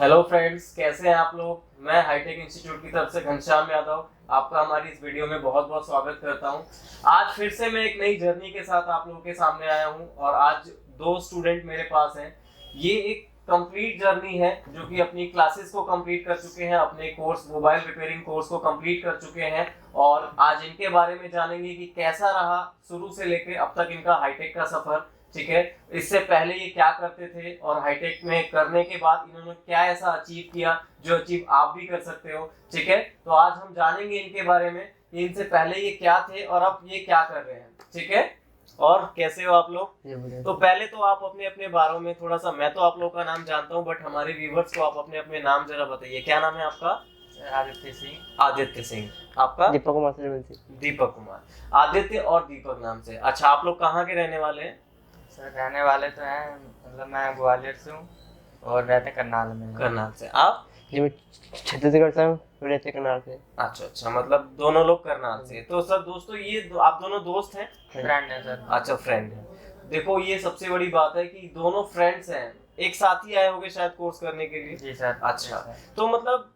Hello friends, कैसे हैं आप लोग। मैं हाईटेक इंस्टीट्यूट की तरफ से घनश्याम यादव आपका हमारी इस वीडियो में बहुत बहुत स्वागत करता हूं। आज फिर से मैं एक नई जर्नी के साथ आप लोगों के सामने आया हूं और आज दो स्टूडेंट मेरे पास हैं। ये एक कंप्लीट जर्नी है जो कि अपनी क्लासेस को कंप्लीट कर चुके हैं, अपने कोर्स मोबाइल रिपेयरिंग कोर्स को कंप्लीट कर चुके हैं और आज इनके बारे में जानेंगे कि कैसा रहा शुरू से लेकर अब तक इनका हाईटेक का सफर। ठीक है, इससे पहले ये क्या करते थे और हाईटेक में करने के बाद इन्होंने क्या ऐसा अचीव किया जो अचीव आप भी कर सकते हो। ठीक है, तो आज हम जानेंगे इनके बारे में कि इनसे पहले ये क्या थे और अब ये क्या कर रहे हैं। ठीक है, और कैसे हो आप लोग। तो पहले तो आप अपने अपने बारे में थोड़ा सा, मैं तो आप लोगों का नाम जानता हूँ बट हमारे व्यूवर्स को आप अपने अपने नाम जरा बताइए। क्या नाम है आपका। आदित्य सिंह। आदित्य सिंह। आपका दीपक कुमार। दीपक कुमार। आदित्य और दीपक नाम से। अच्छा, आप लोग कहाँ के रहने वाले हैं। सर रहने वाले तो हैं, मतलब मैं ग्वालियर से हूँ और रहते करनाल में। करनाल से। आप। जी मैं छत्तीसगढ़ से हूँ, रहते करनाल से। अच्छा, मतलब दोनों लोग करनाल से। तो सर दोस्तों ये आप दोनों दोस्त हैं। फ्रेंड है सर। अच्छा, फ्रेंड है। देखो ये सबसे बड़ी बात है कि दोनों फ्रेंड्स हैं, एक साथ ही आए होंगे शायद कोर्स करने के लिए। जी सर। अच्छा, तो मतलब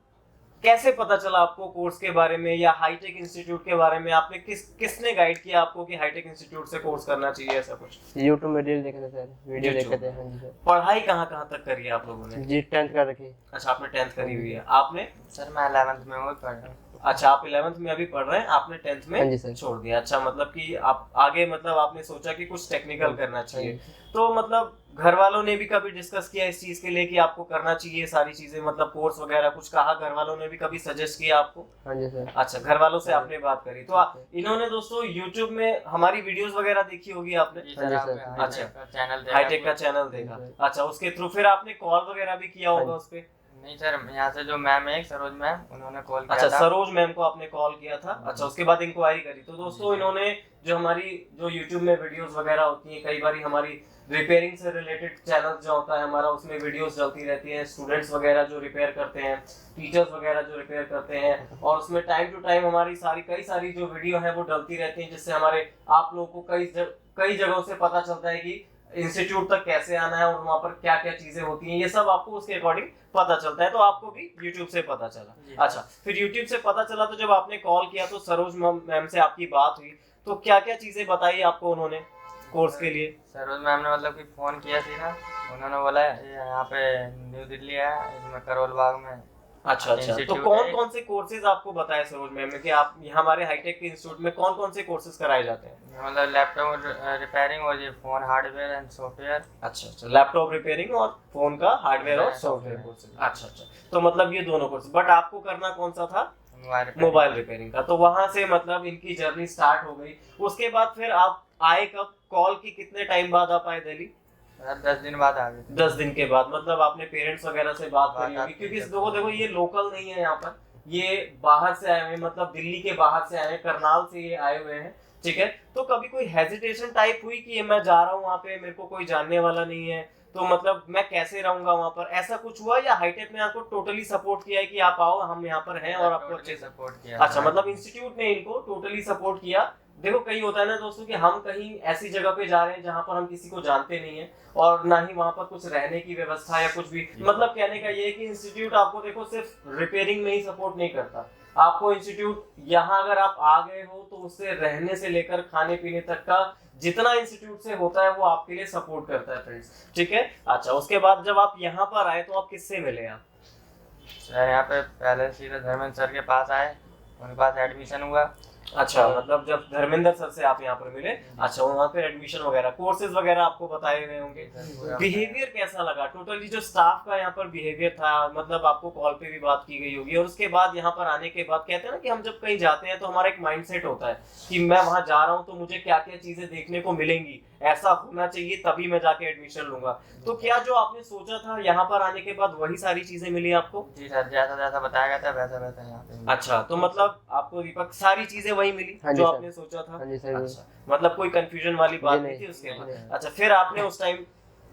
कैसे पता चला आपको कोर्स के बारे में या हाईटेक इंस्टीट्यूट के बारे में। आपने किसने गाइड किया आपको कि हाईटेक इंस्टीट्यूट से कोर्स करना चाहिए, ऐसा कुछ। यूट्यूब में रील देखे थे सर, वीडियो YouTube देखे थे। हाँ जी सर। पढ़ाई कहाँ तक करी है आप लोगों ने। जी 10th कर रखी। अच्छा, आपने 10th करी हुई है। आपने। सर मैं 11th में हूँ, पढ़ रहा हूँ। अच्छा, आप 11th में अभी पढ़ रहे हैं, आपने 10th हाँ जी में सर। छोड़ दिया। अच्छा, मतलब कि आप आगे मतलब आपने सोचा कि कुछ टेक्निकल करना चाहिए। तो मतलब घर वालों ने भी कभी डिस्कस किया इस चीज के लिए कि आपको करना चाहिए सारी चीजें, मतलब कोर्स वगैरह कुछ कहा घर वालों ने भी कभी सजेस्ट किया आपको। हाँ जी सर। अच्छा, घर वालों से आपने बात करी तो इन्होंने दोस्तों YouTube में हमारी वीडियोस वगैरह देखी होगी आपने। जी हाँ जी सर, सर। आपने अच्छा। चैनल देखा। हाईटेक का चैनल देखा। अच्छा, उसके थ्रू फिर आपने कॉल वगैरह भी किया होगा उस पे। नहीं सर, यहाँ से जो मैम है सरोज मैम, उन्होंने कॉल किया अच्छा, था। सरोज मैम को आपने कॉल किया था। अच्छा, उसके बाद इंक्वायरी करी। तो दोस्तों इन्होंने जो हमारी जो YouTube में वीडियोस वगैरह होती हैं, कई बार हमारी रिपेयरिंग से रिलेटेड चैनल जो होता है हमारा, उसमें वीडियोस चलती रहती हैं, स्टूडेंट्स वगैरह जो रिपेयर करते हैं, टीचर्स वगैरह जो रिपेयर करते हैं, और उसमें टाइम टू टाइम हमारी कई सारी जो वीडियो है वो डलती रहती हैं, जिससे हमारे आप लोगों को कई जगहों से पता चलता है कि इंस्टीट्यूट तक कैसे आना है और वहाँ पर क्या क्या चीजें होती हैं, ये सब आपको उसके अकॉर्डिंग पता चलता है। तो आपको भी YouTube से पता चला। अच्छा, फिर YouTube से पता चला तो जब आपने कॉल किया तो सरोज मैम से आपकी बात हुई, तो क्या क्या चीजें बताई आपको उन्होंने कोर्स के लिए। सरोज मैम ने मतलब कि फ़ोन किया सीधा, उन्होंने बोला ये यहाँ पे न्यू दिल्ली है, इसमें करोल बाग में। अच्छा, तो कौन कौन से कोर्सेज आपको बताए सरोज मैम ने कि आप हमारे हाईटेक के इंस्टीट्यूट में कौन कौन से कोर्सेज कराए जाते हैं। मतलब लैपटॉप रिपेयरिंग और ये फोन हार्डवेयर एंड सॉफ्टवेयर। अच्छा, लैपटॉप रिपेयरिंग और फोन का हार्डवेयर और सॉफ्टवेयर कोर्सेज। अच्छा, तो मतलब ये दोनों कोर्स, बट आपको करना कौन सा था। मोबाइल रिपेयरिंग का। तो वहां से मतलब इनकी जर्नी स्टार्ट हो गई। उसके बाद फिर आप आए कब, कॉल की कितने टाइम बाद आप आए दिल्ली। 10 दिन बाद आ गए। 10 दिन के बाद। मतलब आपने पेरेंट्स वगैरह से बात करी होगी, क्योंकि देखो ये लोकल नहीं है यहाँ पर, ये बाहर से आए हुए हैं, मतलब दिल्ली के बाहर से आए हैं, करनाल से ये आए हुए हैं। ठीक है, तो कभी कोई हेजिटेशन टाइप हुई कि मैं जा रहा हूँ वहाँ पे, मेरे को कोई जानने वाला नहीं है, तो मतलब मैं कैसे रहूंगा वहाँ पर, ऐसा कुछ हुआ, या हाईटेक ने आपको टोटली सपोर्ट किया है कि आप आओ हम यहाँ पर हैं और आपको अच्छे सपोर्ट किया। अच्छा, मतलब इंस्टीट्यूट ने इनको टोटली सपोर्ट किया। देखो कई होता है ना दोस्तों कि हम कहीं ऐसी जगह पे जा रहे हैं जहाँ पर हम किसी को जानते नहीं है और ना ही वहाँ पर कुछ रहने की व्यवस्था या कुछ भी, मतलब कहने का ये है कि इंस्टीट्यूट आपको देखो सिर्फ रिपेयरिंग में ही सपोर्ट नहीं करता, आपको इंस्टीट्यूट यहाँ अगर आप आ गए हो तो उससे रहने से लेकर खाने पीने तक का जितना इंस्टीट्यूट से होता है वो आपके लिए सपोर्ट करता है फ्रेंड्स। ठीक है, अच्छा उसके बाद जब आप यहाँ पर आए तो आप किससे मिले आप। सर यहाँ पे पहले सीधे धर्मेंद्र सर के पास आए, उनके पास एडमिशन हुआ। अच्छा, मतलब जब धर्मेंद्र सर से आप यहाँ पर मिले। अच्छा, वहाँ पे एडमिशन वगैरह कोर्सेज वगैरह आपको बताए गए होंगे। बिहेवियर कैसा लगा, टोटली जो स्टाफ का यहाँ पर बिहेवियर था, मतलब आपको कॉल पे भी बात की गई होगी, और उसके बाद यहाँ पर आने के बाद कहते हैं ना कि हम जब कहीं जाते हैं तो हमारा एक माइंडसेट होता है कि मैं वहाँ जा रहा हूँ तो मुझे क्या क्या चीजें देखने को मिलेंगी, ऐसा होना चाहिए तभी मैं जाके एडमिशन लूंगा। तो क्या जो आपने सोचा था यहाँ पर आने के बाद वही सारी चीजें मिली आपको। जी सर, जैसा जैसा बताया गया था वैसा वैसा यहाँ पे। अच्छा, तो मतलब आपको दीपक सारी चीजें वही मिली जो आपने सोचा था। अच्छा, मतलब कोई कंफ्यूजन वाली बात नहीं थी उसके बाद। अच्छा, फिर आपने उस टाइम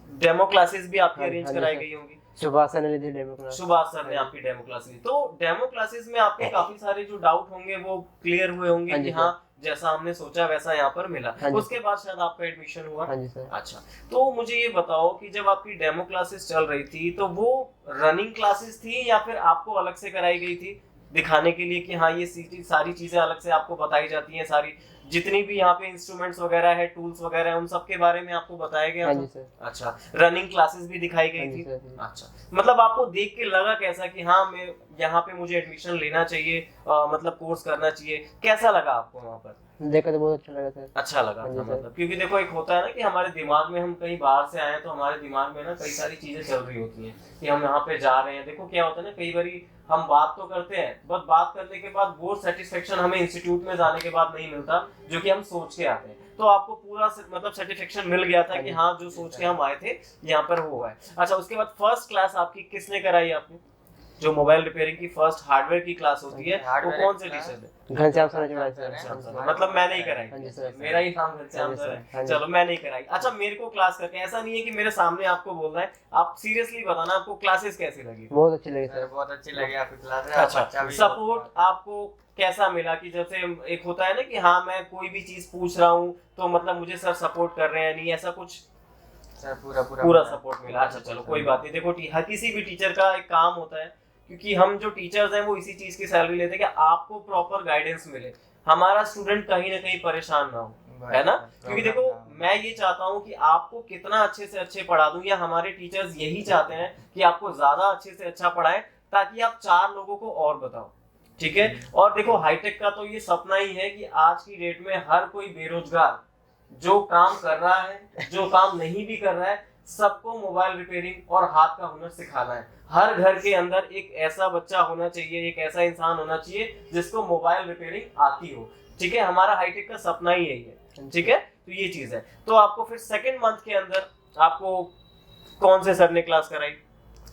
डेमो क्लासेस भी आपकी अरेंज कराई गई होंगी। सुभाष सर ने ली थी डेमो क्लास। सुभाष सर ने आपकी डेमो क्लास ली। तो डेमो क्लासेस में आपके काफी सारे जो डाउट होंगे वो क्लियर हुए होंगे कि हाँ जैसा हमने सोचा वैसा यहाँ पर मिला। हाँ जी। उसके बाद शायद आपका एडमिशन हुआ। हाँ जी सर। अच्छा, तो मुझे ये बताओ कि जब आपकी डेमो क्लासेस चल रही थी तो वो रनिंग क्लासेस थी या फिर आपको अलग से कराई गई थी दिखाने के लिए कि हाँ ये सारी चीजें अलग से आपको बताई जाती हैं, सारी जितनी भी यहाँ पे इंस्ट्रूमेंट्स वगैरह है, टूल्स वगैरह है, उन सब के बारे में आपको बताया गया हाँ था? जी सर। अच्छा, रनिंग क्लासेस भी दिखाई हाँ गई जी थी? सर। अच्छा, मतलब आपको देख के लगा कैसा कि हाँ मैं यहाँ पे मुझे एडमिशन लेना चाहिए, मतलब कोर्स करना चाहिए, कैसा लगा आपको वहाँ पर? देखा तो बहुत अच्छा लगा सर। अच्छा लगा हाँ था जी सर। मतलब, क्योंकि देखो एक होता है ना कि हमारे दिमाग में, हम कहीं बाहर से आए हैं तो हमारे दिमाग में ना कई सारी चीजें चल रही होती हैं कि हम यहाँ पे जा रहे हैं। देखो क्या होता है ना, कई बारी हम बात तो करते हैं, बट बात करने के बाद वो सेटिस्फेक्शन हमें इंस्टीट्यूट में जाने के बाद नहीं मिलता जो कि हम सोच के आते हैं। तो आपको पूरा मतलब सेटिस्फेक्शन मिल गया था कि हाँ जो सोच के हम आए थे यहाँ पर वो है। अच्छा, उसके बाद फर्स्ट क्लास आपकी किसने कराई आपने? जो मोबाइल रिपेयरिंग की फर्स्ट हार्डवेयर की क्लास होती है वो कौन से टीचर थे? घनश्याम सर ने चलाया घनश्याम सर। सर। मतलब मैं नहीं कराई? हाँ जी सर। मेरा ही नाम घनश्याम हाँ जी सर सर। है। हाँ जी। चलो मैं नहीं कराई। अच्छा, मेरे को क्लास करके ऐसा नहीं है कि मेरे सामने आपको बोल रहा है, आप सीरियसली बताना आपको क्लासेस कैसी लगी? बहुत अच्छी लगी सर सर। बहुत अच्छी लगी आपकी क्लास। अच्छा, सपोर्ट आपको कैसा मिला कि जैसे एक होता है ना कि हाँ मैं कोई भी चीज पूछ रहा हूँ तो मतलब मुझे सर सपोर्ट कर रहे हैं, नहीं ऐसा कुछ? सर पूरा पूरा सपोर्ट मिला। अच्छा चलो कोई बात नहीं। देखो हर किसी भी टीचर का एक काम होता है, क्योंकि हम जो टीचर्स हैं वो इसी चीज की सैलरी लेते हैं कि आपको प्रॉपर गाइडेंस मिले, हमारा स्टूडेंट कहीं ना कहीं परेशान ना हो, है ना? क्योंकि देखो मैं ये चाहता हूँ कि आपको कितना अच्छे से अच्छे पढ़ा दूं, या हमारे टीचर्स यही चाहते हैं कि आपको ज्यादा अच्छे से अच्छा पढ़ाएं ताकि आप 4 लोगों को और बताओ, ठीक है? और देखो हाईटेक का तो ये सपना ही है कि आज की डेट में हर कोई बेरोजगार जो काम कर रहा है, जो काम नहीं भी कर रहा है, सबको मोबाइल रिपेयरिंग और हाथ का हुनर सिखाना है। हर घर के अंदर एक ऐसा बच्चा होना चाहिए, एक ऐसा इंसान होना चाहिए जिसको मोबाइल रिपेयरिंग आती हो, ठीक है? हमारा हाईटेक का सपना ही यही है, ठीक है? तो ये चीज है। तो आपको फिर सेकंड मंथ के अंदर आपको कौन से सर ने क्लास कराई?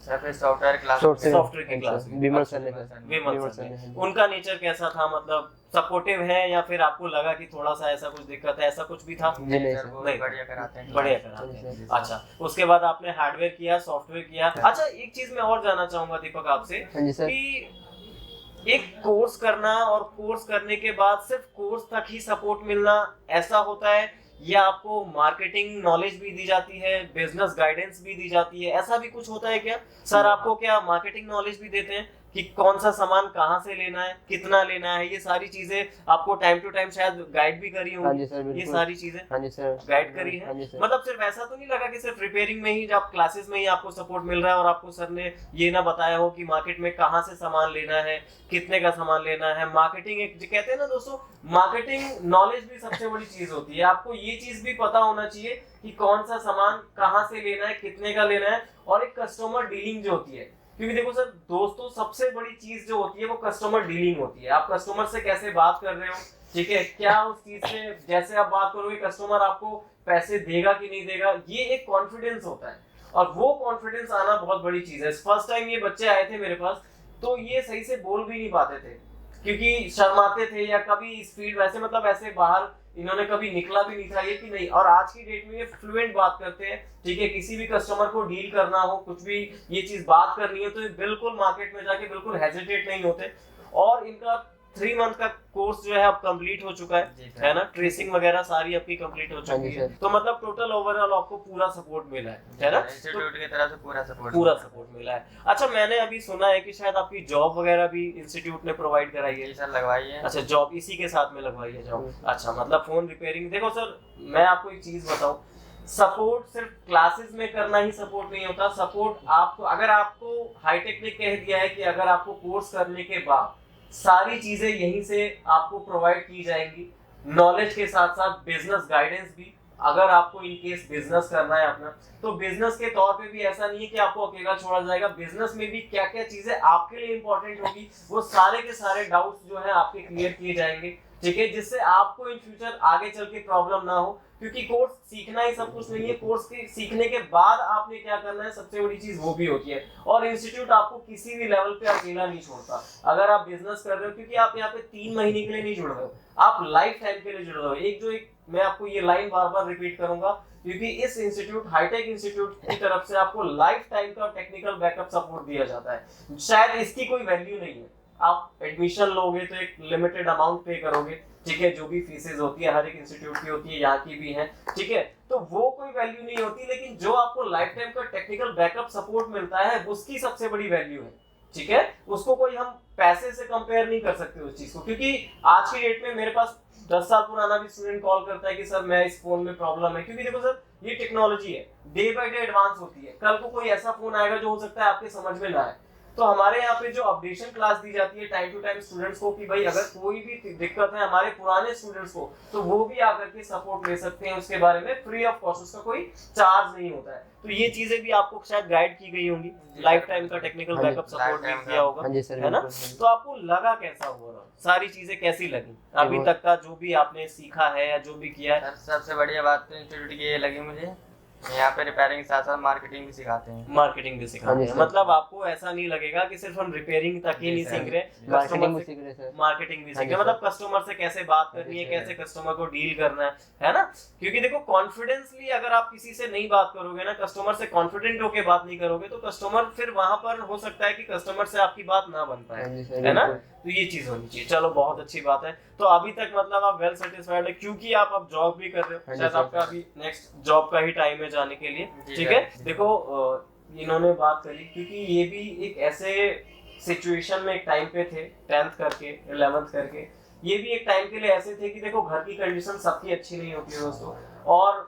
सर फिर सॉफ्टवेयर क्लास। सॉफ्टवेयर की क्लास। विमल सर ने विमल सर ने। उनका नेचर कैसा था, मतलब सपोर्टिव है या फिर आपको लगा कि थोड़ा सा ऐसा कुछ दिक्कत है, ऐसा कुछ भी था? जी नहीं सर सर। वो नहीं। बढ़िया कराते हैं। बढ़िया कराते हैं। अच्छा, उसके बाद आपने हार्डवेयर किया, सॉफ्टवेयर किया। अच्छा, एक चीज मैं और जानना चाहूंगा दीपक आपसे हाँ जी सर। कि एक कोर्स करना और कोर्स करने के बाद सिर्फ कोर्स तक ही सपोर्ट मिलना ऐसा होता है, या आपको मार्केटिंग नॉलेज भी दी जाती है, बिजनेस गाइडेंस भी दी जाती है, ऐसा भी कुछ होता है क्या? सर आपको क्या मार्केटिंग नॉलेज भी देते हैं कि कौन सा सामान कहाँ से लेना है, कितना लेना है, ये सारी चीजें आपको टाइम टू टाइम शायद गाइड भी करी हाँ जी होंगी? सर ये बिल्कुल। सारी चीजें हाँ जी सर। गाइड करी है? हाँ जी सर। मतलब सिर्फ ऐसा तो नहीं लगा कि सिर्फ रिपेयरिंग में ही, जब क्लासेस में ही आपको सपोर्ट मिल रहा है और आपको सर ने ये ना बताया हो कि मार्केट में कहाँ से सामान लेना है, कितने का सामान लेना है? मार्केटिंग एक कहते हैं ना दोस्तों, मार्केटिंग नॉलेज भी सबसे बड़ी चीज होती है। आपको ये चीज भी पता होना चाहिए कि कौन सा सामान कहाँ से लेना है, कितने का लेना है, और एक कस्टमर डीलिंग जो होती है। क्योंकि देखो सर दोस्तों, सबसे बड़ी चीज जो होती है वो कस्टमर डीलिंग होती है। आप कस्टमर से कैसे बात कर रहे हो, ठीक है? क्या उस चीज से जैसे आप बात करोगे कस्टमर आपको पैसे देगा कि नहीं देगा, ये एक कॉन्फिडेंस होता है, और वो कॉन्फिडेंस आना बहुत बड़ी चीज है। फर्स्ट टाइम ये बच्चे आए थे मेरे पास तो ये सही से बोल भी नहीं पाते थे क्योंकि शर्माते थे, या कभी इस फील्ड वैसे मतलब ऐसे बाहर इन्होंने कभी निकला भी नहीं था ये कि नहीं। और आज की डेट में ये फ्लुएंट बात करते हैं, ठीक है? किसी भी कस्टमर को डील करना हो, कुछ भी ये चीज बात करनी है तो ये बिल्कुल मार्केट में जाके बिल्कुल हेजिटेट नहीं होते। और इनका 3 मंथ का कोर्स जो है अब कंप्लीट हो चुका है ना? ट्रेसिंग वगैरह सारी आपकी कंप्लीट हो हाँ चुकी जी है, सर। तो मतलब टोटल ओवरऑल आपको पूरा सपोर्ट मिला है ना? इंस्टीट्यूट की तरफ से पूरा सपोर्ट मिला है। अच्छा, मैंने अभी सुना है कि शायद आपकी जॉब वगैरह भी इंस्टीट्यूट ने प्रोवाइड कराई है? ये सर लगवाई है। अच्छा, जॉब इसी के साथ में लगवाई है जॉब? अच्छा, मतलब फोन रिपेयरिंग। देखो सर मैं आपको एक चीज बताऊं, सपोर्ट सिर्फ क्लासेस में करना ही सपोर्ट नहीं होता। सपोर्ट आपको, अगर आपको हाईटेक ने कह दिया है कि अगर आपको कोर्स करने के बाद सारी चीजें यहीं से आपको प्रोवाइड की जाएंगी, नॉलेज के साथ साथ बिजनेस गाइडेंस भी, अगर आपको इन केस बिजनेस करना है अपना, तो बिजनेस के तौर पे भी ऐसा नहीं है कि आपको अकेला छोड़ा जाएगा। बिजनेस में भी क्या क्या चीजें आपके लिए इंपॉर्टेंट होगी, वो सारे के सारे डाउट्स जो है आपके क्लियर किए जाएंगे, ठीक है? जिससे आपको इन फ्यूचर आगे चल के प्रॉब्लम ना हो, क्योंकि कोर्स सीखना ही सब कुछ नहीं है। कोर्स के सीखने के बाद आपने क्या करना है, सबसे बड़ी चीज वो भी होती है। और इंस्टीट्यूट आपको किसी भी लेवल पे अकेला नहीं छोड़ता। अगर आप बिजनेस कर रहे हो, क्योंकि आप यहाँ पे 3 महीने के लिए नहीं जुड़ रहे हो, आप लाइफ टाइम के लिए जुड़ रहे हो। एक मैं आपको ये लाइन बार बार रिपीट करूंगा, क्योंकि इस इंस्टीट्यूट, हाईटेक इंस्टीट्यूट की तरफ से आपको लाइफ टाइम का टेक्निकल बैकअप सपोर्ट दिया जाता है। शायद इसकी कोई वैल्यू नहीं है, आप एडमिशन लोगे तो एक लिमिटेड अमाउंट पे करोगे, ठीक है, जो भी फीसेज होती है हर एक इंस्टीट्यूट की होती है, यहाँ की भी है, ठीक है, तो वो कोई वैल्यू नहीं होती, लेकिन जो आपको लाइफ टाइम का टेक्निकल बैकअप सपोर्ट मिलता है उसकी सबसे बड़ी वैल्यू है, ठीक है। उसको कोई हम पैसे से कंपेयर नहीं कर सकते उस चीज को, क्योंकि आज की डेट में मेरे पास 10 साल पुराना भी स्टूडेंट कॉल करता है कि सर मैं इस फोन में प्रॉब्लम है, क्योंकि देखो सर ये टेक्नोलॉजी है, डे बाय डे एडवांस होती है, कल को कोई ऐसा फोन आएगा जो हो सकता है आपके समझ में ना आए। तो हमारे यहाँ पे जो अपडेशन क्लास दी जाती है टाइम टू टाइम स्टूडेंट्स को कि भाई अगर कोई भी दिक्कत है हमारे पुराने स्टूडेंट्स को, तो वो भी आकर के सपोर्ट ले सकते हैं, उसके बारे में फ्री ऑफ कॉस्ट, उसका कोई चार्ज नहीं होता है। तो ये चीजें भी आपको शायद गाइड की गई होंगी, लाइफ टाइम का टेक्निकल हाँ जी, बैकअप सपोर्ट भी किया होगा, हाँ जी सर, है ना। बिल्कुल। तो आपको लगा कैसा हुआ, सारी चीजें कैसी लगी अभी वो- तक का जो भी आपने सीखा है या जो भी किया है? सर सबसे बढ़िया बात तो इंस्टीट्यूट की ये लगी मुझे, यहाँ पे रिपेयरिंग के साथ साथ मार्केटिंग भी सिखाते हैं। मार्केटिंग भी हाँ सिखाते जी हैं, सर। मतलब आपको ऐसा नहीं लगेगा कि सिर्फ हम रिपेयरिंग तक ही जी नहीं सर। सीख रहे, मार्केटिंग भी कस्टमर सीख रहे सर। मार्केटिंग भी हाँ सीख जी रहे, सर। मतलब कस्टमर से कैसे बात करनी है, हाँ जी कैसे कस्टमर को डील करना है ना। क्योंकि देखो कॉन्फिडेंसली अगर आप किसी से नहीं बात करोगे ना, कस्टमर से कॉन्फिडेंट होके बात नहीं करोगे, तो कस्टमर फिर वहां पर हो सकता है कि कस्टमर से आपकी बात ना बन पाए, हाँ जी सर, है ना। बिल्कुल। तो ये चीज होनी चाहिए, चलो बहुत अच्छी बात है। तो अभी तक मतलब आप वेल सेटिस्फाइड है, क्योंकि आप अब जॉब भी कर रहे हाँ हो, जी शायद सर। आपका अभी नेक्स्ट जॉब का ही टाइम है जाने के लिए, जी ठीक सर। है। देखो इन्होंने बात करी क्योंकि ये भी एक ऐसे सिचुएशन में एक टाइम पे थे, 10th करके 11th करके, ये भी एक टाइम के लिए ऐसे थे कि देखो घर की कंडीशन सबकी अच्छी नहीं होती है दोस्तों, और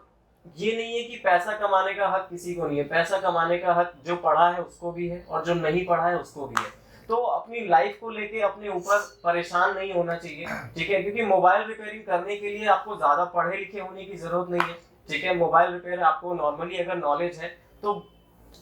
ये नहीं है कि पैसा कमाने का हक किसी को नहीं है, पैसा कमाने का हक जो पढ़ा है उसको भी है और जो नहीं पढ़ा है उसको भी है। तो अपनी लाइफ को लेके अपने ऊपर परेशान नहीं होना चाहिए, ठीक है, क्योंकि मोबाइल रिपेयरिंग करने के लिए आपको ज्यादा पढ़े लिखे होने की जरूरत नहीं है, ठीक है। मोबाइल रिपेयर आपको नॉर्मली अगर नॉलेज है तो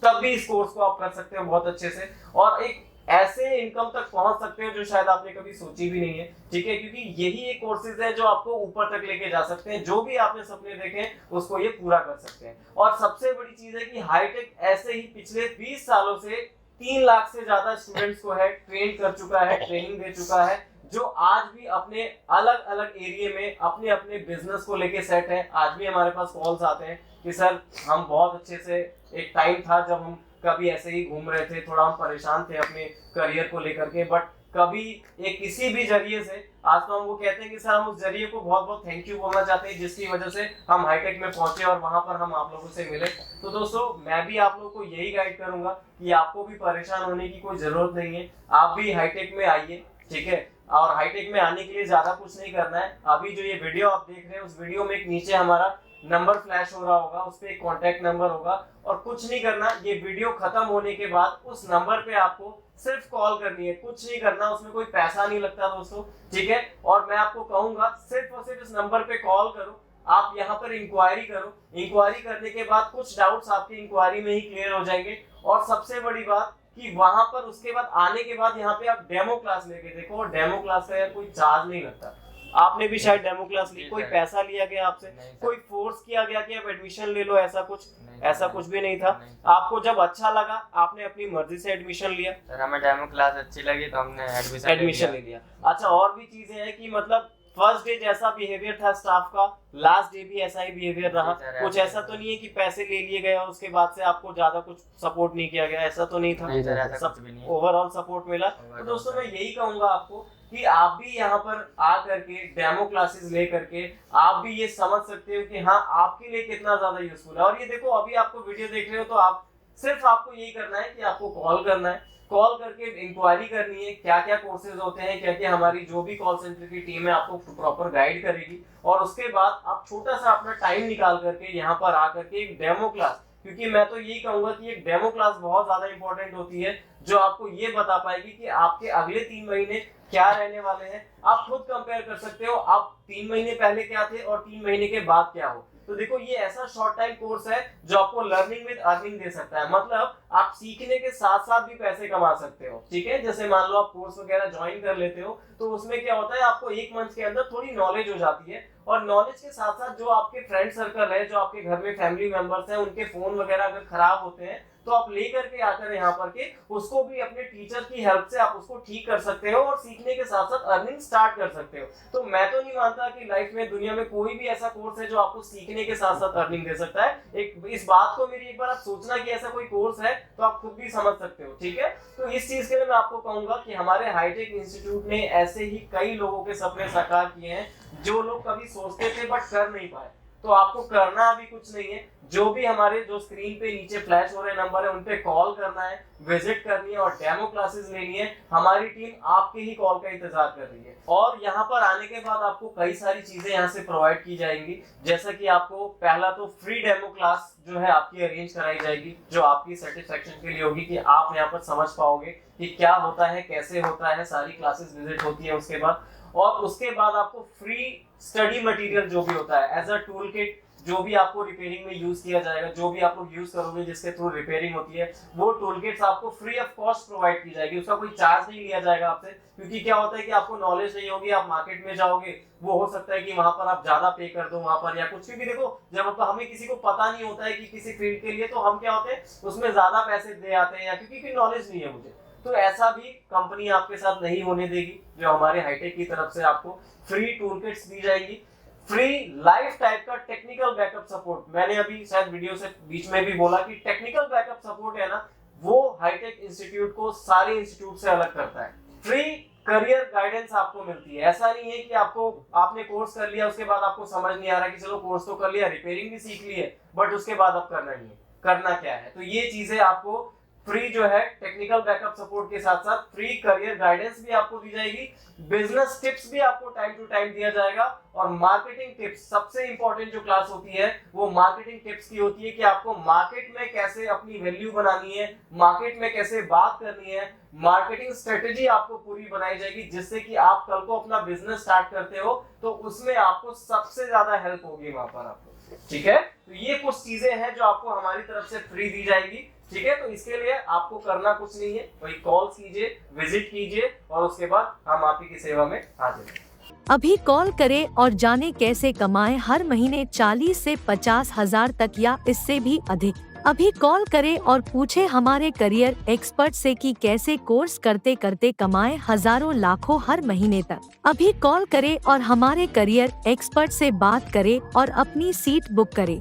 तब भी इस कोर्स को आप कर सकते हो बहुत अच्छे से, और एक ऐसे इनकम तक पहुंच सकते हो जो शायद आपने कभी सोची भी नहीं है, ठीक है, क्योंकि यही एक कोर्सेज है जो आपको ऊपर तक लेके जा सकते हैं, जो भी आपने सपने देखे हैं उसको ये पूरा कर सकते हैं। और सबसे बड़ी चीज है कि हाईटेक ऐसे ही पिछले 20 सालों से 3 लाख से ज्यादा स्टूडेंट्स को है ट्रेन कर चुका है, ट्रेनिंग दे चुका है, जो आज भी अपने अलग अलग एरिया में अपने अपने बिजनेस को लेके सेट है। आज भी हमारे पास कॉल्स आते हैं कि सर हम बहुत अच्छे से, एक टाइम था जब हम कभी ऐसे ही घूम रहे थे, थोड़ा हम परेशान थे अपने करियर को लेकर के, बट कभी एक किसी भी जरिए से, आज तो हम वो कहते हैं कि सर हम उस जरिए को बहुत बहुत थैंक यू बोलना चाहते हैं जिसकी वजह से हम हाईटेक में पहुंचे और वहां पर हम आप लोगों से मिले। तो दोस्तों मैं भी आप लोगों को यही गाइड करूंगा कि आपको भी परेशान होने की कोई जरूरत नहीं है, आप भी हाईटेक में आइए, ठीक है। और हाईटेक में आने के लिए ज्यादा कुछ नहीं करना है, अभी जो ये वीडियो आप देख रहे हैं उस वीडियो में एक नीचे हमारा नंबर फ्लैश हो रहा होगा, उस पे एक कॉन्टैक्ट नंबर होगा, और कुछ नहीं करना, ये वीडियो खत्म होने के बाद उस नंबर पे आपको सिर्फ कॉल करनी है, कुछ नहीं करना, उसमें कोई पैसा नहीं लगता दोस्तों, ठीक है। और मैं आपको कहूंगा सिर्फ और सिर्फ इस नंबर पे कॉल करो, आप यहाँ पर इंक्वायरी करो, इंक्वायरी करने के बाद कुछ डाउट्स आपकी इंक्वायरी में ही क्लियर हो जाएंगे। और सबसे बड़ी बात कि वहां पर उसके बाद आने के बाद यहाँ पे आप डेमो क्लास लेके देखो, और डेमो क्लास का यार कोई चार्ज नहीं लगता। आपने भी शायद डेमो क्लास ली, कोई पैसा लिया गया आपसे, नहीं सर। कोई फोर्स किया गया कि आप एडमिशन ले लो, ऐसा कुछ नहीं, ऐसा कुछ भी नहीं था। नहीं। आपको जब अच्छा लगा आपने अपनी मर्जी से एडमिशन लिया, सर हमें डेमो क्लास अच्छी लगी तो हमने एडमिशन ले लिया। अच्छा, और भी चीजें हैं कि मतलब फर्स्ट डे जैसा बिहेवियर था स्टाफ का, लास्ट डे भी ऐसा ही बिहेवियर रहा, जी सर, कुछ ऐसा तो नहीं है कि पैसे ले लिए गए और उसके बाद से आपको ज्यादा कुछ सपोर्ट नहीं किया गया, ऐसा तो नहीं था, नहीं सर, ऐसा सब कुछ भी नहीं है। ओवरऑल सपोर्ट मिला। तो Overall दोस्तों मैं सर। यही कहूंगा आपको कि आप भी यहाँ पर आ करके डेमो क्लासेस ले करके आप भी ये समझ सकते हो कि हाँ आपके लिए कितना ज्यादा यूजफुल है। और ये देखो अभी आपको वीडियो देख रहे हो तो आप सिर्फ आपको यही करना है कि आपको कॉल करना है, कॉल करके इंक्वायरी करनी है क्या क्या कोर्सेज होते हैं, क्या क्या हमारी जो भी कॉल सेंटर की टीम है आपको प्रॉपर गाइड करेगी। और उसके बाद आप छोटा सा अपना टाइम निकाल करके यहाँ पर आकर के एक डेमो क्लास, क्योंकि मैं तो यही कहूंगा कि एक डेमो क्लास बहुत ज्यादा इंपॉर्टेंट होती है जो आपको ये बता पाएगी कि आपके अगले 3 महीने क्या रहने वाले हैं। आप खुद कंपेयर कर सकते हो आप 3 महीने पहले क्या थे और 3 महीने के बाद क्या हो। तो देखो ये ऐसा शॉर्ट टाइम कोर्स है जो आपको लर्निंग विद अर्निंग दे सकता है, मतलब आप सीखने के साथ साथ भी पैसे कमा सकते हो, ठीक है। जैसे मान लो आप कोर्स वगैरह ज्वाइन कर लेते हो तो उसमें क्या होता है आपको 1 मंथ के अंदर थोड़ी नॉलेज हो जाती है, और नॉलेज के साथ साथ जो आपके फ्रेंड सर्कल है, जो आपके घर में फैमिली मेंबर्स हैं, उनके फोन वगैरह अगर खराब होते हैं तो आप लेकर के आकर यहाँ पर के उसको भी अपने टीचर की हेल्प से आप उसको ठीक कर सकते हो और सीखने के साथ साथ अर्निंग स्टार्ट कर सकते हो। तो मैं तो नहीं मानता कि लाइफ में दुनिया में कोई भी ऐसा कोर्स है जो आपको सीखने के साथ साथ अर्निंग दे सकता है। एक इस बात को मेरी एक बार आप सोचना कि ऐसा कोई कोर्स है तो आप खुद भी समझ सकते हो, ठीक है। तो इस चीज के लिए मैं आपको कहूंगा कि हमारे हाईटेक इंस्टीट्यूट ने ऐसे ही कई लोगों के सपने साकार किए हैं जो लोग कभी सोचते थे बट कर नहीं पाए। तो आपको करना अभी कुछ नहीं है, जो भी हमारे जो स्क्रीन पे नीचे फ्लैश हो रहे नंबर है उन पे कॉल करना है, विजिट करनी है और डेमो क्लासेस लेनी है। हमारी टीम आपके ही कॉल का इंतजार कर रही है और यहाँ पर आने के बाद आपको कई सारी चीजें यहाँ से प्रोवाइड की जाएंगी। जैसा कि आपको पहला तो फ्री डेमो क्लास जो है आपकी अरेंज कराई जाएगी, जो आपकी सेटिस्फेक्शन के लिए होगी कि आप यहाँ पर समझ पाओगे कि क्या होता है, कैसे होता है, सारी क्लासेस विजिट होती है उसके बाद। और उसके बाद आपको फ्री स्टडी मटेरियल जो भी होता है एज अ टूल किट, जो भी आपको रिपेयरिंग में यूज किया जाएगा, जो भी आप लोग यूज करोगे जिसके थ्रू रिपेयरिंग होती है, वो टूल किट्स आपको फ्री ऑफ कॉस्ट प्रोवाइड की जाएगी। उसका कोई चार्ज नहीं लिया जाएगा आपसे, क्योंकि क्या होता है कि आपको नॉलेज नहीं होगी, आप मार्केट में जाओगे, वो हो सकता है कि वहां पर आप ज्यादा पे कर दो वहां पर या कुछ, क्योंकि देखो जब हमें किसी को पता नहीं होता है कि किसी फील्ड के लिए, तो हम क्या होते हैं उसमें ज्यादा पैसे दे आते हैं या क्योंकि नॉलेज नहीं है मुझे। तो ऐसा भी कंपनी आपके साथ नहीं होने देगी। जो हमारे हाईटेक की तरफ से आपको फ्री टूल किट्स दी जाएगी, फ्री लाइफ टाइप का टेक्निकल बैकअप सपोर्ट। मैंने अभी शायद वीडियो से बीच में भी बोला कि टेक्निकल बैकअप सपोर्ट है ना, वो हाईटेक इंस्टीट्यूट को सारे इंस्टीट्यूट से अलग करता है। फ्री करियर गाइडेंस आपको मिलती है। ऐसा नहीं है कि आपने कोर्स कर लिया उसके बाद आपको समझ नहीं आ रहा कि चलो कोर्स तो कर लिया, रिपेयरिंग भी सीख ली है, बट उसके बाद अब करना नहीं है, करना क्या है। तो ये चीजें आपको फ्री जो है टेक्निकल बैकअप सपोर्ट के साथ साथ फ्री करियर गाइडेंस भी आपको दी जाएगी, बिजनेस टिप्स भी आपको टाइम टू टाइम दिया जाएगा और मार्केटिंग टिप्स। सबसे इंपॉर्टेंट जो क्लास होती है वो मार्केटिंग टिप्स की होती है कि आपको मार्केट में कैसे अपनी वैल्यू बनानी है, मार्केट में कैसे बात करनी है, मार्केटिंग स्ट्रेटेजी आपको पूरी बनाई जाएगी, जिससे कि आप कल को अपना बिजनेस स्टार्ट करते हो तो उसमें आपको सबसे ज्यादा हेल्प होगी वहां पर आपको, ठीक है। तो ये कुछ चीजें हैं जो आपको हमारी तरफ से फ्री दी जाएगी, ठीक है। तो इसके लिए आपको करना कुछ नहीं है, वही कॉल कीजिए, विजिट कीजिए और उसके बाद हम आप ही की सेवा में हाजिर हैं। अभी कॉल करें और जाने कैसे कमाएं हर महीने 40 से 50 हजार तक या इससे भी अधिक। अभी कॉल करें और पूछें हमारे करियर एक्सपर्ट से कि कैसे कोर्स करते करते कमाएं हजारों लाखों हर महीने तक। अभी कॉल करें और हमारे करियर एक्सपर्ट से बात करें और अपनी सीट बुक करें।